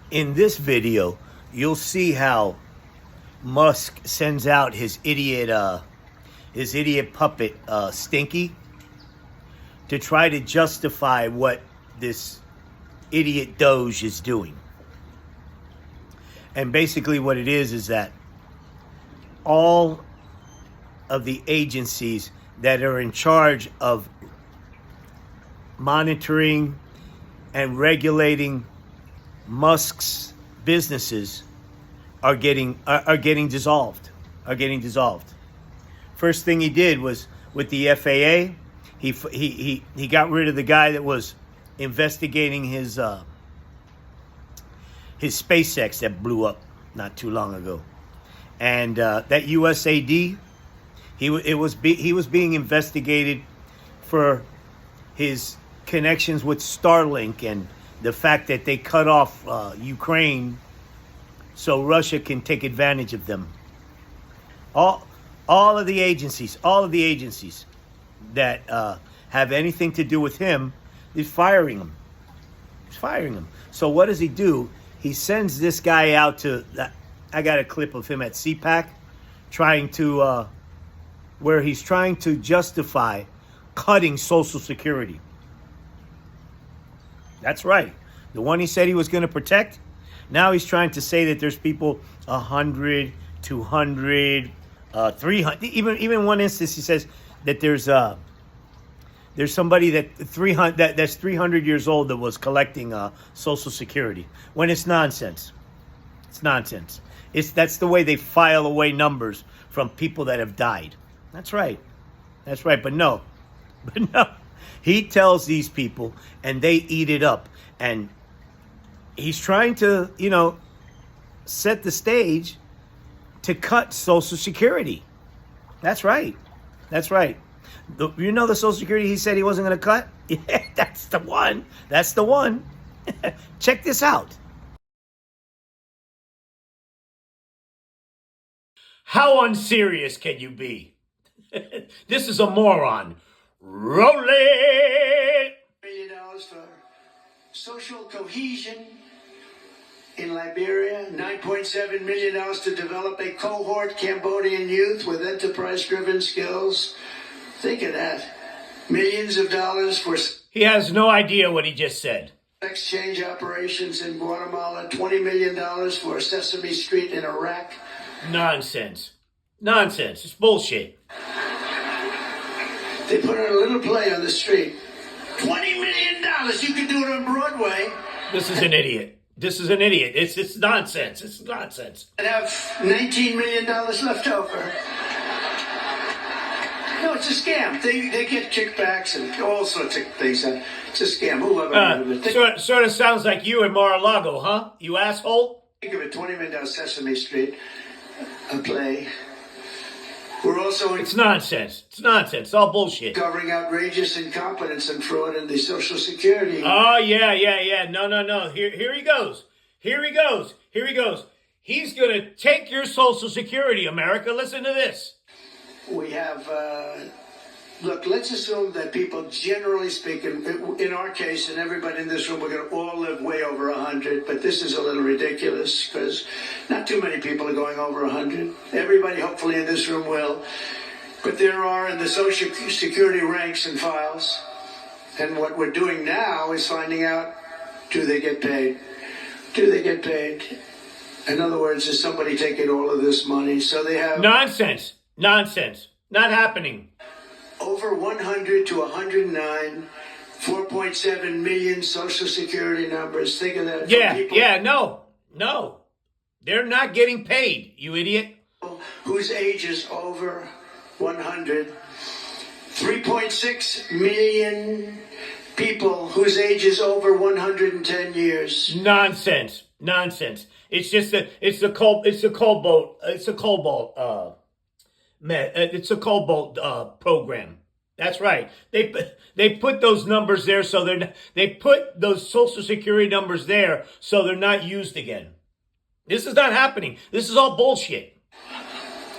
In this video, you'll see how Musk sends out his idiot puppet, Stinky, to try to justify what this idiot Doge is doing. And basically what it is that all of the agencies that are in charge of monitoring and regulating Musk's businesses are getting dissolved. First thing he did was with the FAA. He got rid of the guy that was investigating his SpaceX that blew up not too long ago, and that USAD, he was being investigated for his connections with Starlink and the fact that they cut off Ukraine so Russia can take advantage of them. All of the agencies that have anything to do with him, he's firing him. So what does he do? He sends this guy out to. I got a clip of him at CPAC, where he's trying to justify cutting Social Security. That's right. The one he said he was going to protect. Now he's trying to say that there's people 100, 200, 300. Even one instance he says that there's somebody that's 300 years old that was collecting Social Security. When it's nonsense. It's nonsense. That's the way they file away numbers from people that have died. That's right. But no. He tells these people, and they eat it up. And he's trying to, set the stage to cut Social Security. That's right. The Social Security he said he wasn't going to cut? Yeah, that's the one. Check this out. How unserious can you be? This is a moron. Roll it! $1 million for social cohesion in Liberia. $9.7 million to develop a cohort Cambodian youth with enterprise-driven skills. Think of that. Millions of dollars for... He has no idea what he just said. Exchange operations in Guatemala. $20 million for Sesame Street in Iraq. Nonsense. It's bullshit. They put on a little play on the street. $20 million. You could do it on Broadway. This is an idiot. It's nonsense. And have $19 million left over. No, it's a scam. They get kickbacks and all sorts of things. It's a scam. Whoever. Sort of sounds like you in Mar-a-Lago, huh? You asshole. Think of it, $20 million Sesame Street, a play. We're also... It's nonsense. It's all bullshit. Covering outrageous incompetence and fraud in the Social Security. Oh, yeah. No. Here he goes. He's going to take your Social Security, America. Listen to this. We have... Look, let's assume that people, generally speaking, in our case, and everybody in this room, we're going to all live way over 100, but this is a little ridiculous because not too many people are going over 100. Everybody, hopefully, in this room will. But there are in the Social Security ranks and files. And what we're doing now is finding out, do they get paid? In other words, is somebody taking all of this money? So they have... Nonsense. Not happening. Over 100 to 109, 4.7 million Social Security numbers. Think of that. No. They're not getting paid, you idiot. Whose age is over 100. 3.6 million people whose age is over 110 years. Nonsense. It's just it's a cobalt program. That's right. They put those numbers there they put those Social Security numbers there so they're not used again. This is not happening. This is all bullshit.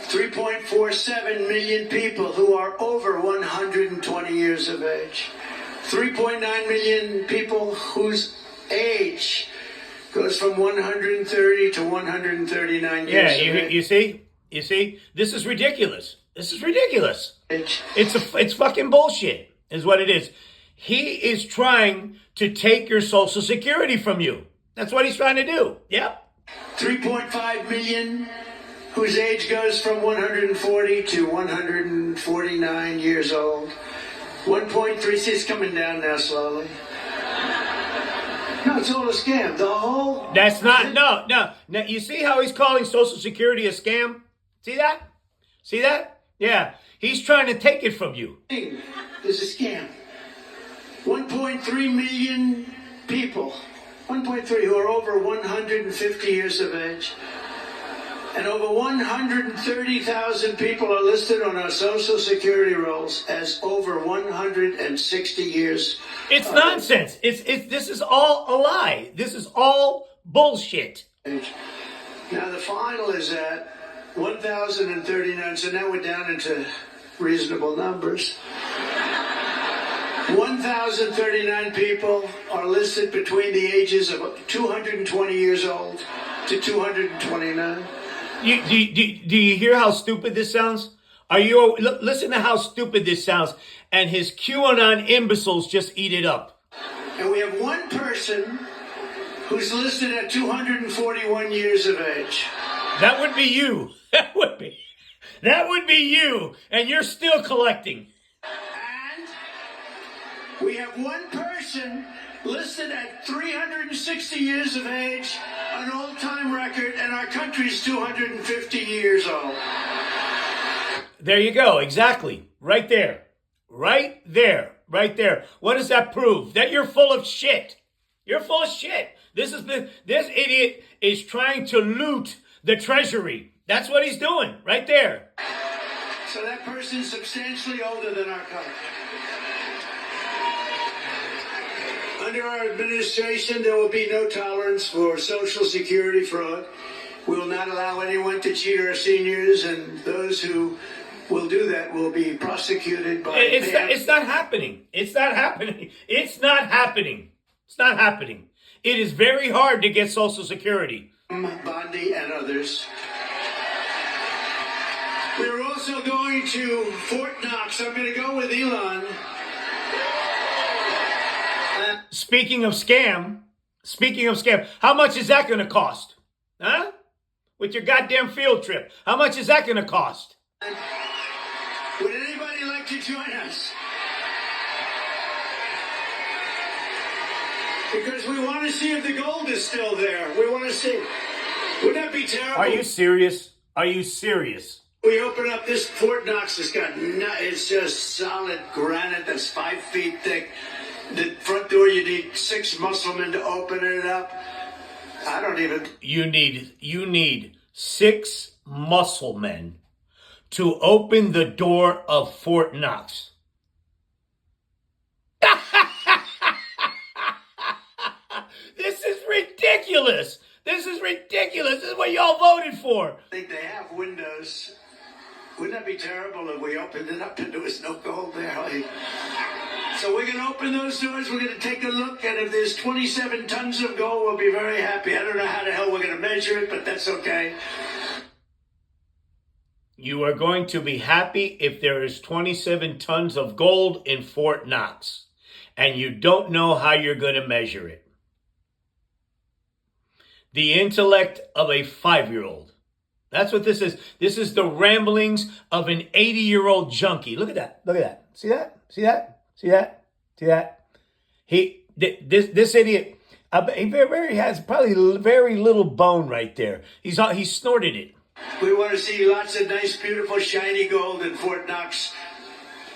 3.47 million people who are over 120 years of age. 3.9 million people whose age goes goes from 130 to 139 years. Yeah, you see? You see? This is ridiculous. This is ridiculous. It's fucking bullshit, is what it is. He is trying to take your Social Security from you. That's what he's trying to do. Yep. 3.5 million whose age goes from 140 to 149 years old. 1.36 is coming down now slowly. No, it's all a scam. The whole... That's not... No. Now, you see how he's calling Social Security a scam? See that? See that? Yeah. He's trying to take it from you. There's a scam. 1.3 million people, 1.3 who are over 150 years of age, and over 130,000 people are listed on our Social Security rolls as over 160 years. It's nonsense. This is all a lie. This is all bullshit. Now the final is at 1,039, so now we're down into reasonable numbers. 1,039 people are listed between the ages of 220 years old to 229. Do you hear how stupid this sounds? Listen to how stupid this sounds, and his QAnon imbeciles just eat it up. And we have one person who's listed at 241 years of age. That would be you. That would be you, and you're still collecting. We have one person listed at 360 years of age, an all-time record, and our country's 250 years old. There you go. Exactly. Right there. Right there. Right there. What does that prove? That you're full of shit. You're full of shit. This idiot is trying to loot the treasury. That's what he's doing. Right there. So that person's substantially older than our country. Under our administration, there will be no tolerance for Social Security fraud. We will not allow anyone to cheat our seniors, and those who will do that will be prosecuted by... It's not happening. It's not happening. It's not happening. It's not happening. It is very hard to get Social Security. Bondi and others. We're also going to Fort Knox. I'm going to go with Elon. Speaking of scam, how much is that going to cost? Huh? With your goddamn field trip. How much is that going to cost? Would anybody like to join us? Because we want to see if the gold is still there. We want to see. Wouldn't that be terrible? Are you serious? Are you serious? We open up this Fort Knox. It's just solid granite that's 5 feet thick. The front door, you need 6 musclemen to open it up. I don't even... You need 6 musclemen to open the door of Fort Knox. This is ridiculous. This is ridiculous. This is what y'all voted for. I think they have windows. Wouldn't that be terrible if we opened it up and there was no gold there? So we're going to open those doors. We're going to take a look. And if there's 27 tons of gold, we'll be very happy. I don't know how the hell we're going to measure it, but that's okay. You are going to be happy if there is 27 tons of gold in Fort Knox. And you don't know how you're going to measure it. The intellect of a 5-year-old. That's what this is. This is the ramblings of an 80-year-old junkie. Look at that. Look at that. See that? See that? See that? See that? This idiot, he has probably very little bone right there. He snorted it. We want to see lots of nice, beautiful, shiny gold in Fort Knox.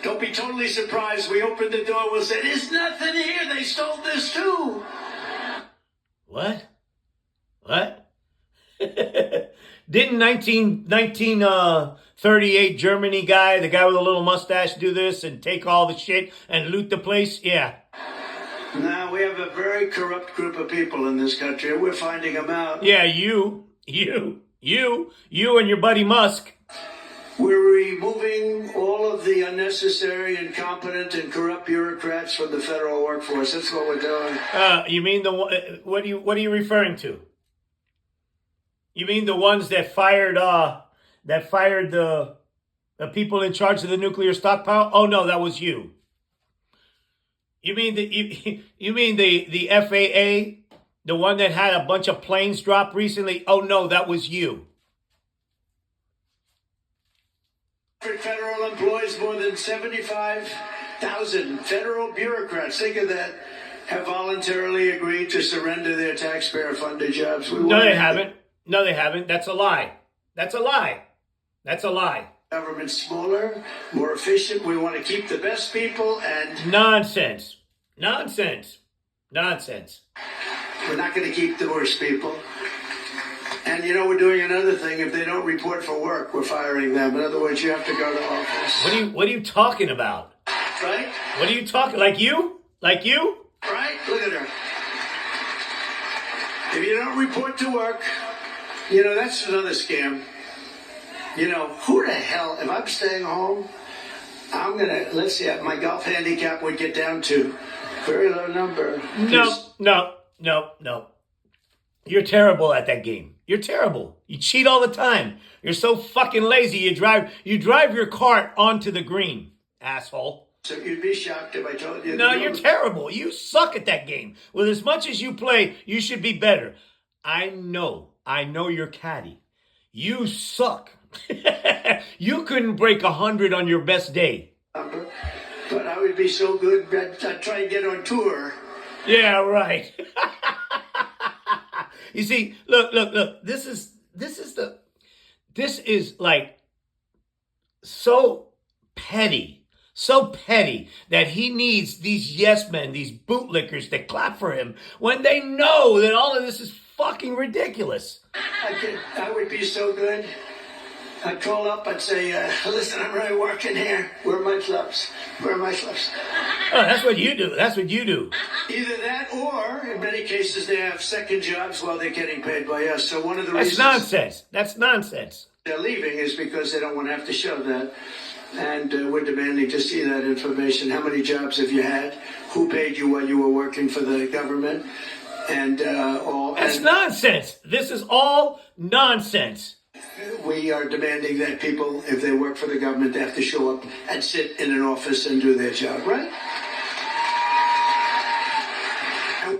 Don't be totally surprised. We open the door, we'll say, there's nothing here. They stole this too. What? What? Didn't 1938 Germany guy, the guy with a little mustache, do this and take all the shit and loot the place? Yeah. Now, we have a very corrupt group of people in this country. We're finding them out. Yeah, you and your buddy Musk. We're removing all of the unnecessary, incompetent, and corrupt bureaucrats from the federal workforce. That's what we're doing. You mean what are you referring to? You mean the ones that fired the people in charge of the nuclear stockpile? Oh no, that was you. You mean the FAA, the one that had a bunch of planes drop recently? Oh no, that was you. Federal employees, more than 75,000 federal bureaucrats, think of that, have voluntarily agreed to surrender their taxpayer-funded jobs. No, they haven't. No, they haven't. That's a lie. That's a lie. That's a lie. Government smaller, more efficient. We want to keep the best people and... Nonsense. Nonsense. Nonsense. We're not going to keep the worst people. And, you know, we're doing another thing. If they don't report for work, we're firing them. In other words, you have to go to office. What are you talking about? Right? What are you talking? Like you? Like you? Right? Look at her. If you don't report to work, you know, that's another scam. You know, who the hell, if I'm staying home, I'm going to, let's see, my golf handicap would get down to very low number. No. You're terrible at that game. You're terrible. You cheat all the time. You're so fucking lazy. You drive your cart onto the green, asshole. So you'd be shocked if I told you. No, you're terrible. You suck at that game. With as much as you play, you should be better. I know you're catty. You suck. You couldn't break 100 on your best day. But I would be so good that I'd try and get on tour. Yeah, right. You see, look. This is like so petty that he needs these yes men, these bootlickers to clap for him when they know that all of this is fucking ridiculous. I would be so good. I'd call up, I'd say, listen, I'm really working here. Where are my clubs? Where are my clubs? Oh, that's what you do. That's what you do. Either that or, in many cases, they have second jobs while they're getting paid by us. So one of the reasons... That's nonsense. They're leaving is because they don't want to have to show that. And we're demanding to see that information. How many jobs have you had? Who paid you while you were working for the government? And all... That's nonsense. This is all nonsense. We are demanding that people, if they work for the government, they have to show up and sit in an office and do their job, right?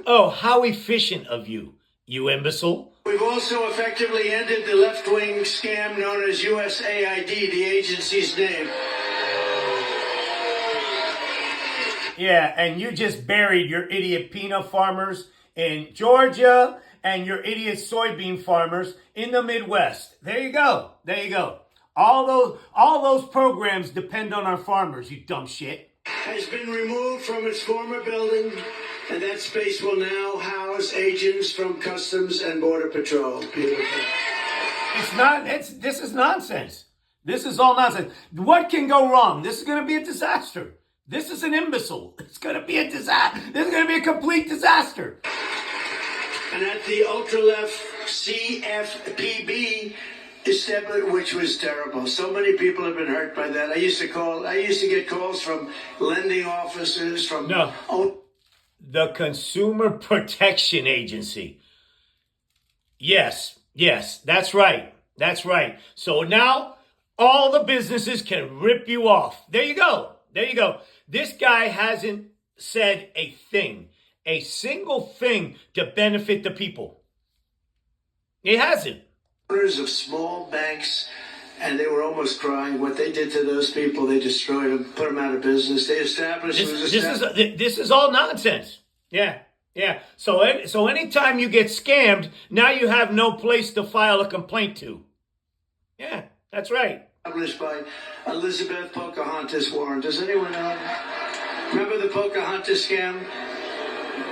Oh, how efficient of you, you imbecile. We've also effectively ended the left-wing scam known as USAID, the agency's name. Yeah, and you just buried your idiot peanut farmers in Georgia and your idiot soybean farmers in the Midwest. There you go. All those programs depend on our farmers, you dumb shit. Has been removed from its former building, and that space will now house agents from Customs and Border Patrol. Beautiful. This is nonsense. This is all nonsense. What can go wrong? This is going to be a disaster. This is an imbecile. It's going to be a disaster. This is going to be a complete disaster. And at the ultra-left CFPB established, which was terrible. So many people have been hurt by that. I used to get calls from lending officers, from... No. The Consumer Protection Agency. Yes, that's right. So now all the businesses can rip you off. There you go. This guy hasn't said a single thing to benefit the people. He hasn't. Owners of small banks, and they were almost crying what they did to those people. They destroyed them, put them out of business. They established... This is all nonsense. Yeah. So anytime you get scammed, now you have no place to file a complaint to. Yeah, that's right. Established by Elizabeth Pocahontas Warren. Does anyone know? Remember the Pocahontas scam?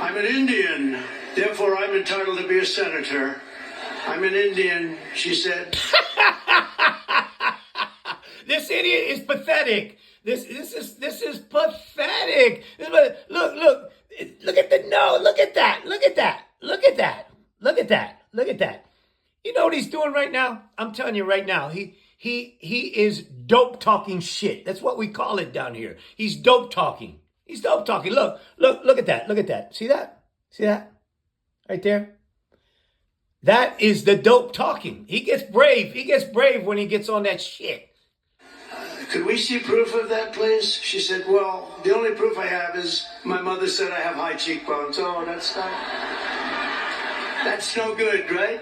I'm an Indian, therefore I'm entitled to be a senator. I'm an Indian, she said. This idiot is pathetic. This is pathetic. Look at the nose. Look at that. You know what he's doing right now? I'm telling you right now. He is dope talking shit. That's what we call it down here. He's dope talking. Look at that. See that? Right there? That is the dope talking. He gets brave. He gets brave when he gets on that shit. Could we see proof of that, please? She said, well, the only proof I have is my mother said I have high cheekbones. Oh, that's no good, right?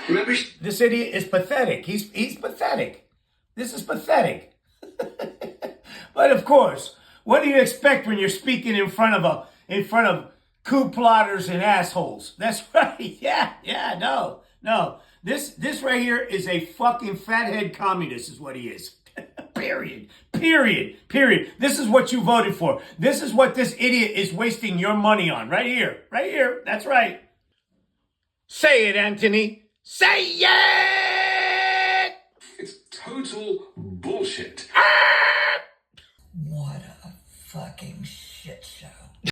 Remember? This idiot is pathetic. He's pathetic. This is pathetic. But of course, what do you expect when you're speaking in front of coup plotters and assholes? That's right. Yeah, no. This right here is a fucking fathead communist is what he is. Period. This is what you voted for. This is what this idiot is wasting your money on. Right here. That's right. Say it, Anthony. Say it! It's total bullshit. What a fucking